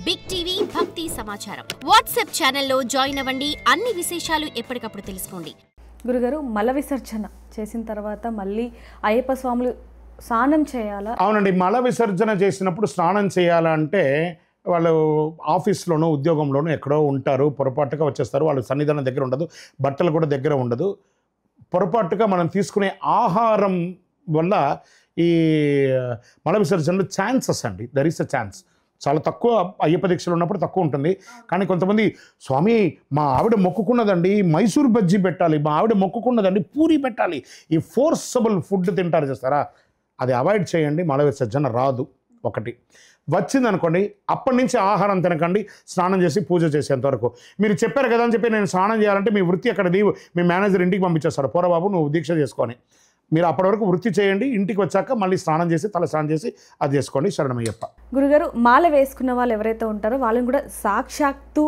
Big TV భక్తి సమాచారం WhatsApp ఛానల్లో జాయిన్ అవ్వండి. అన్ని విశేషాలు ఎప్పటికప్పుడు తెలుసుకోండి. గురుగారు, మల విసర్జన చేసిన తర్వాత మళ్ళీ అయ్యప్ప స్వాములు స్నానం చేయాలా? అవునండి, మల విసర్జన చేసినప్పుడు స్నానం చేయాలంటే వాళ్ళు ఆఫీస్లోనూ ఉద్యోగంలోనూ ఎక్కడో ఉంటారు, పొరపాటుగా వచ్చేస్తారు, వాళ్ళు సన్నిధానం దగ్గర ఉండదు, బట్టలు కూడా దగ్గర ఉండదు. పొరపాటుగా మనం తీసుకునే ఆహారం వల్ల ఈ మల విసర్జనలో ఛాన్సెస్ అండి, దర్ ఈస్ అ ఛాన్స్. చాలా తక్కువ అయ్యప్ప దీక్షలు ఉన్నప్పుడు తక్కువ ఉంటుంది. కానీ కొంతమంది, స్వామి మా ఆవిడ మొక్కుకున్నదండి మైసూర్ బజ్జీ పెట్టాలి, మా ఆవిడ మొక్కుకున్నదండి పూరి పెట్టాలి, ఈ ఫోర్సబుల్ ఫుడ్ తింటారు చేస్తారా, అది అవాయిడ్ చేయండి. మల విసర్జన రాదు. ఒకటి వచ్చిందనుకోండి, అప్పటి నుంచి ఆహారం తినకండి, స్నానం చేసి పూజ చేసేంత వరకు. మీరు చెప్పారు కదా అని చెప్పి నేను స్నానం చేయాలంటే మీ వృత్తి అక్కడ లీవ్, మీ మేనేజర్ ఇంటికి పంపించేస్తాడు, పోరబాబు నువ్వు దీక్ష చేసుకొని. మీరు అప్పటి వరకు వృత్తి చేయండి, ఇంటికి వచ్చాక మళ్ళీ స్నానం చేసి తల స్నానం చేసి అది చేసుకోండి. శరణమయ్యప్ప. గురుగారు, మాల వేసుకున్న వాళ్ళు ఎవరైతే ఉంటారో వాళ్ళని కూడా సాక్షాత్తు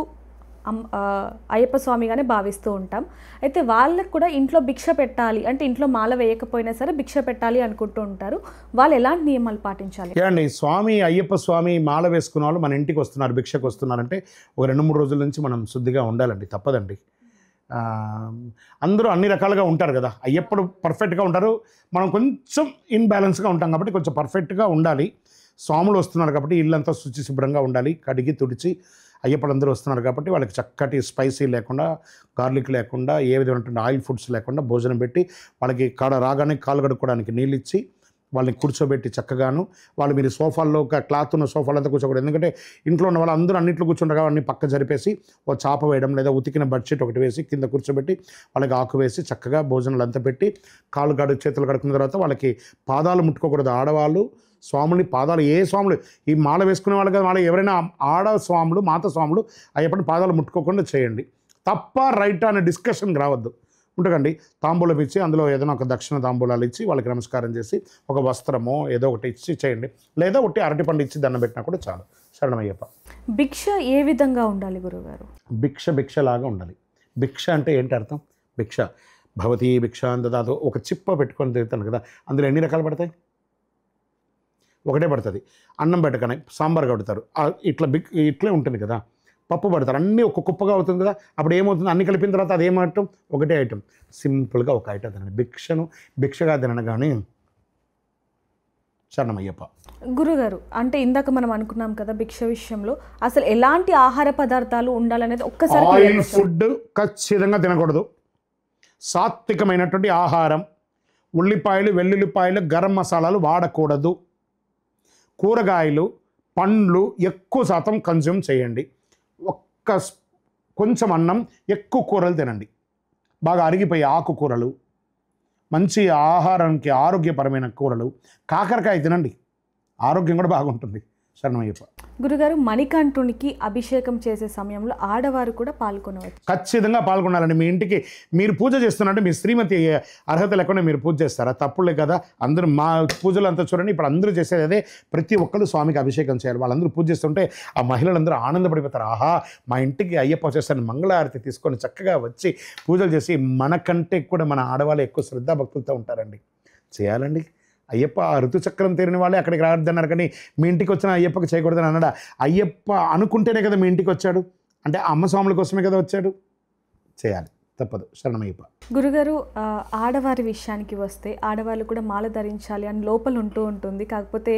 అయ్యప్ప స్వామిగానే భావిస్తూ ఉంటాం. అయితే వాళ్ళకు కూడా ఇంట్లో భిక్ష పెట్టాలి అంటే, ఇంట్లో మాల వేయకపోయినా సరే భిక్ష పెట్టాలి అనుకుంటూ ఉంటారు. వాళ్ళు ఎలాంటి నియమాలు పాటించాలి? ఏమండి, స్వామి అయ్యప్ప స్వామి మాల వేసుకున్న వాళ్ళు మన ఇంటికి వస్తున్నారు, భిక్షకు వస్తున్నారంటే ఒక 2-3 రోజుల నుంచి మనం శుద్ధిగా ఉండాలండి, తప్పదండి. అందరూ అన్ని రకాలుగా ఉంటారు కదా, అయ్యప్పుడు పర్ఫెక్ట్గా ఉంటారు, మనం కొంచెం ఇన్బ్యాలెన్స్గా ఉంటాం కాబట్టి కొంచెం పర్ఫెక్ట్గా ఉండాలి. స్వాములు వస్తున్నారు కాబట్టి ఇల్లంతా శుచి శుభ్రంగా ఉండాలి, కడిగి తుడిచి. అయ్యప్పలు అందరూ వస్తున్నారు కాబట్టి వాళ్ళకి చక్కటి స్పైసీ లేకుండా, గార్లిక్ లేకుండా, ఏ విధమైనటువంటి ఆయిల్ ఫుడ్స్ లేకుండా భోజనం పెట్టి, వాళ్ళకి రాగానే కాలు కడుక్కోవడానికి నీళ్ళు ఇచ్చి, వాళ్ళని కూర్చోబెట్టి చక్కగాను, వాళ్ళు మీరు సోఫాల్లో ఒక క్లాత్ ఉన్న సోఫాలంతా కూర్చోకూడదు. ఎందుకంటే ఇంట్లో ఉన్న వాళ్ళు అందరూ అన్నింటిలో కూర్చుండగా అన్ని పక్క జరిపేసి ఓ చాప వేయడం, లేదా ఉతికిన బెడ్షీట్ ఒకటి వేసి కింద కూర్చోబెట్టి వాళ్ళకి ఆకు వేసి చక్కగా భోజనాలు అంతా పెట్టి, చేతులు కడుక్కున్న తర్వాత వాళ్ళకి పాదాలు ముట్టుకోకూడదు. ఆడవాళ్ళు స్వాముని పాదాలు, ఏ స్వాములు, ఈ మాల వేసుకునే వాళ్ళు కదా, వాళ్ళ ఎవరైనా ఆడ స్వాములు, మాత స్వాములు అయ్యప్పటి పాదాలు ముట్టుకోకుండా చేయండి. తప్ప రైట్ అనే డిస్కషన్కి రావద్దు. ఉండకండి, తాంబూలం ఇచ్చి అందులో ఏదైనా ఒక దక్షిణ తాంబూలాలు ఇచ్చి వాళ్ళకి నమస్కారం చేసి ఒక వస్త్రమో ఏదో ఒకటి ఇచ్చి చేయండి, లేదా ఒకటి అరటిపండు ఇచ్చి దండం పెట్టినా కూడా చాలు. శరణమయ్యప్ప. భిక్ష ఏ విధంగా ఉండాలి గురుగారు? భిక్షలాగా ఉండాలి. భిక్ష అంటే ఏంటి అర్థం? భిక్ష భవతి భిక్ష అందదాతో ఒక చిప్ప పెట్టుకొని తిరుగుతాను కదా, అందులో ఎన్ని రకాలు పడతాయి? ఒకటే పడుతుంది. అన్నం పెట్టగానే సాంబార్ కడుతారు, ఇట్లే ఉంటుంది కదా. పప్పు పడతారు, అన్నీ ఒక కుప్పగా అవుతుంది కదా. అప్పుడు ఏమవుతుంది? అన్ని కలిపిన తర్వాత అది ఏమంటాం? ఒకటే ఐటమ్, సింపుల్గా ఒక ఐటమ్ తినండి. భిక్షగా తినగానే శరణమయ్యప్ప. గురుగారు, అంటే ఇందాక మనం అనుకున్నాం కదా భిక్ష విషయంలో, అసలు ఎలాంటి ఆహార పదార్థాలు ఉండాలనేది ఒక్కసారి. ఆయిల్ ఫుడ్ ఖచ్చితంగా తినకూడదు. సాత్వికమైనటువంటి ఆహారం, ఉల్లిపాయలు, వెల్లుల్లిపాయలు, గరం మసాలాలు వాడకూడదు. కూరగాయలు, పండ్లు ఎక్కువ శాతం కన్జ్యూమ్ చేయండి. కొంచెం అన్నం, ఎక్కువ కూరలు తినండి. బాగా అరిగిపోయే ఆకుకూరలు, మంచి ఆహారానికి ఆరోగ్యపరమైన కూరలు. కాకరకాయ తినండి, ఆరోగ్యం కూడా బాగుంటుంది. శరణమయ్యప్ప. గురుగారు, మణికంఠునికి అభిషేకం చేసే సమయంలో ఆడవారు కూడా పాల్గొనవచ్చు? ఖచ్చితంగా పాల్గొనాలండి. మీ ఇంటికి మీరు పూజ చేస్తున్నారంటే మీ శ్రీమతి అర్హత లేకుండా మీరు పూజ చేస్తారా? తప్పులే కదా. అందరూ మా పూజలు అంతా చూడండి, ఇప్పుడు అందరూ చేసేది అదే. ప్రతి ఒక్కరు స్వామికి అభిషేకం చేయాలి. వాళ్ళందరూ పూజ చేస్తుంటే ఆ మహిళలందరూ ఆనందపడిపోతారు. ఆహా, మా ఇంటికి అయ్యప్ప వచ్చేస్తాను, మంగళారతి తీసుకొని చక్కగా వచ్చి పూజలు చేసి, మనకంటే కూడా మన ఆడవాళ్ళు ఎక్కువ శ్రద్ధాభక్తులతో ఉంటారండి. చేయాలండి. అయ్యప్ప ఋతుచక్రం తీరిన వాళ్ళే అక్కడికి రావద్దన్నారు, కానీ మీ ఇంటికి వచ్చిన అయ్యప్పకి చేయకూడదని అన్నాడా? అయ్యప్ప అనుకుంటేనే కదా మీ ఇంటికి వచ్చాడు, అంటే అమ్మ స్వాముల కోసమే కదా వచ్చాడు. చేయాలి, తప్పదు. శరణమయ్యప్ప. గురుగారు, ఆడవారి విషయానికి వస్తే, ఆడవాళ్ళు కూడా మాల ధరించాలి అని లోపల ఉంటుంది. కాకపోతే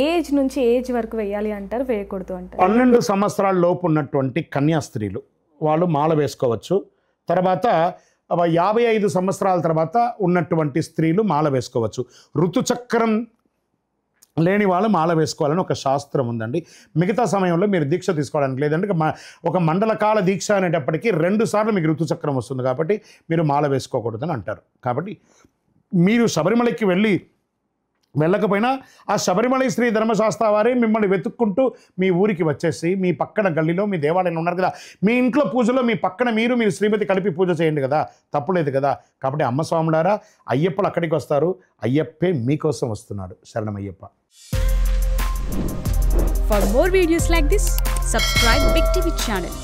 ఏజ్ నుంచి ఏజ్ వరకు వేయాలి అంటారు, వేయకూడదు అంటారు. 12 సంవత్సరాల లోపు ఉన్నటువంటి కన్యా స్త్రీలు వాళ్ళు మాల వేసుకోవచ్చు. తర్వాత 55 సంవత్సరాల తర్వాత ఉన్నటువంటి స్త్రీలు మాల వేసుకోవచ్చు. ఋతుచక్రం లేని వాళ్ళు మాల వేసుకోవాలని ఒక శాస్త్రం ఉందండి. మిగతా సమయంలో మీరు దీక్ష తీసుకోవడానికి లేదంటే ఒక మండలకాల దీక్ష అనేటప్పటికీ 2 సార్లు మీకు ఋతుచక్రం వస్తుంది కాబట్టి మీరు మాల వేసుకోకూడదని అంటారు. కాబట్టి మీరు శబరిమలకి వెళ్ళకపోయినా ఆ శబరిమల శ్రీ ధర్మశాస్త్ర వారే మిమ్మల్ని వెతుక్కుంటూ మీ ఊరికి వచ్చేసి, మీ పక్కన గల్లీలో మీ దేవాలయం ఉన్నారు కదా, మీ ఇంట్లో పూజలో మీ పక్కన మీరు శ్రీమతి కలిపి పూజ చేయండి కదా, తప్పులేదు కదా. కాబట్టి అమ్మ స్వాములారా, అయ్యప్పలు అక్కడికి వస్తారు, అయ్యప్పే మీకోసం వస్తున్నాడు. శరణమయ్యప్ప. For more videos like this, subscribe Big TV channel.